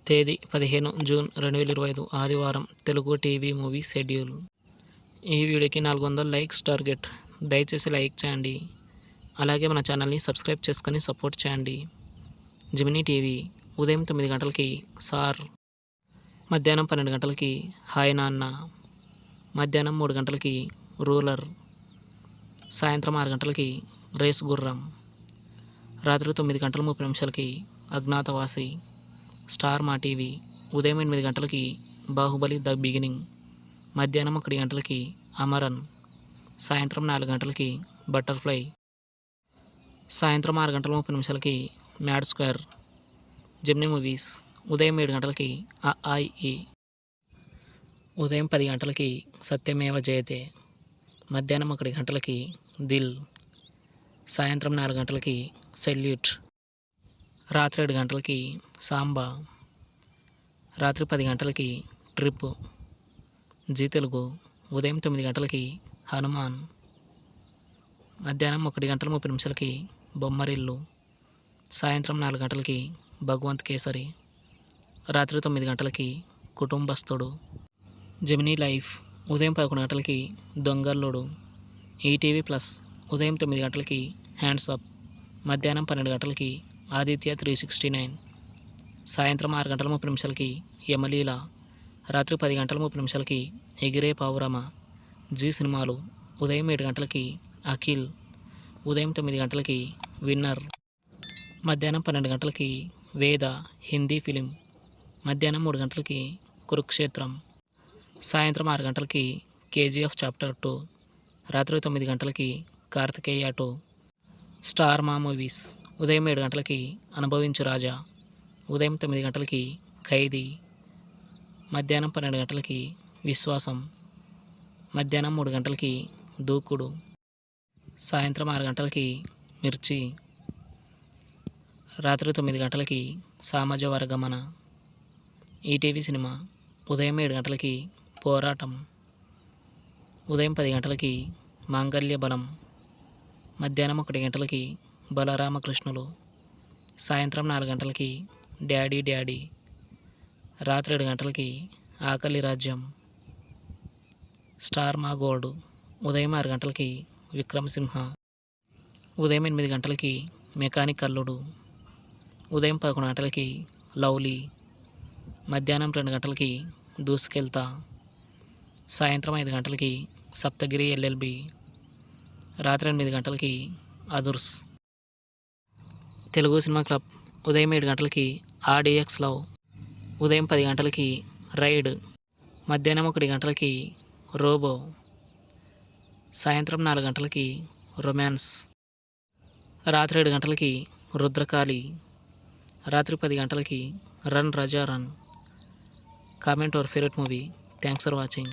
తేదీ 15 జూన్ 2025 ఆదివారం. Telugu TV movie schedule. ఈ వీడియోకి 400 లైక్స్ టార్గెట్. దయచేసి లైక్ చేయండి. అలాగే మన ఛానల్ని సబ్స్క్రైబ్ చేసుకొని సపోర్ట్ చేయండి. జెమినీ టీవీ ఉదయం 9 గంటలకి సార్, మధ్యాహ్నం 12 గంటలకి హాయ్ నాన్న, మధ్యాహ్నం 3 గంటలకి రూలర్, సాయంత్రం 6 గంటలకి రేస్ గుర్రం, రాత్రి 9 గంటల 30 నిమిషాలకి అజ్ఞాతవాసి. స్టార్ మా టీవీ ఉదయం 8 గంటలకి బాహుబలి ద బిగినింగ్, మధ్యాహ్నం 1 గంటలకి అమరన్, సాయంత్రం 4 గంటలకి బటర్ఫ్లై, సాయంత్రం 6 గంటల 30 నిమిషాలకి మ్యాడ్ స్క్వేర్. జెమినీ మూవీస్ ఉదయం 7 గంటలకి అఐఈ, ఉదయం 10 గంటలకి సత్యమేవ జయతే, మధ్యాహ్నం 1 గంటలకి దిల్, సాయంత్రం 4 గంటలకి సెల్యూట్, రాత్రి 7 గంటలకి సాంబా, రాత్రి 10 గంటలకి ట్రిప్. జీ తెలుగు ఉదయం 9 గంటలకి హనుమాన్, మధ్యాహ్నం 1 గంటల 30 నిమిషాలకి బొమ్మరిల్లు, సాయంత్రం 4 గంటలకి భగవంత్ కేసరి, రాత్రి 9 గంటలకి కుటుంబస్తుడు. జెమినీ లైఫ్ ఉదయం 11 గంటలకి దొంగల్లుడు. ఈటీవీ ప్లస్ ఉదయం 9 గంటలకి హ్యాండ్స్ అప్, మధ్యాహ్నం 12 గంటలకి ఆదిత్య 369, సాయంత్రం 6 గంటల 30 నిమిషాలకి యమలీల, రాత్రి 10 గంటల 30 నిమిషాలకి ఎగిరే పావురమ. జీ సినిమాలు ఉదయం 7 గంటలకి అఖిల్, ఉదయం 9 గంటలకి విన్నర్, మధ్యాహ్నం 12 గంటలకి వేద హిందీ ఫిలిం, మధ్యాహ్నం 3 గంటలకి కురుక్షేత్రం, సాయంత్రం 6 గంటలకి కేజీఎఫ్ చాప్టర్ 2, రాత్రి 9 గంటలకి కార్తికేయ 2. స్టార్ మా మూవీస్ ఉదయం 7 గంటలకి అనుభవించు రాజా, ఉదయం 9 గంటలకి ఖైదీ, మధ్యాహ్నం 12 గంటలకి విశ్వాసం, మధ్యాహ్నం 3 గంటలకి దూకుడు, సాయంత్రం 6 గంటలకి మిర్చి, రాత్రి 9 గంటలకి సామాజ వర్గమన. ఈటీవీ సినిమా ఉదయం 7 గంటలకి పోరాటం, ఉదయం 10 గంటలకి మాంగళ్య బలం, మధ్యాహ్నం 1 గంటలకి బలరామకృష్ణులు, సాయంత్రం 4 గంటలకి డాడీ డాడీ, రాత్రి 7 గంటలకి ఆకలి రాజ్యం. స్టార్ మా గోల్డ్ ఉదయం 6 గంటలకి విక్రమసింహ, ఉదయం 8 గంటలకి మెకానిక్ అల్లుడు, ఉదయం 11 గంటలకి లవ్లీ, మధ్యాహ్నం 2 గంటలకి దూసుకెళ్తా, సాయంత్రం 5 గంటలకి సప్తగిరి ఎల్ఎల్బి, రాత్రి 8 గంటలకి అదుర్స్. తెలుగు సినిమా క్లబ్ ఉదయం 7 గంటలకి ఆర్డిఎక్స్ లవ్, ఉదయం 10 గంటలకి రైడ్, మధ్యాహ్నం 1 గంటలకి రోబో, సాయంత్రం 4 గంటలకి రొమాన్స్, రాత్రి 7 గంటలకి రుద్రకాళి, రాత్రి 10 గంటలకి run Raja run. Comment your favourite movie. Thanks for watching.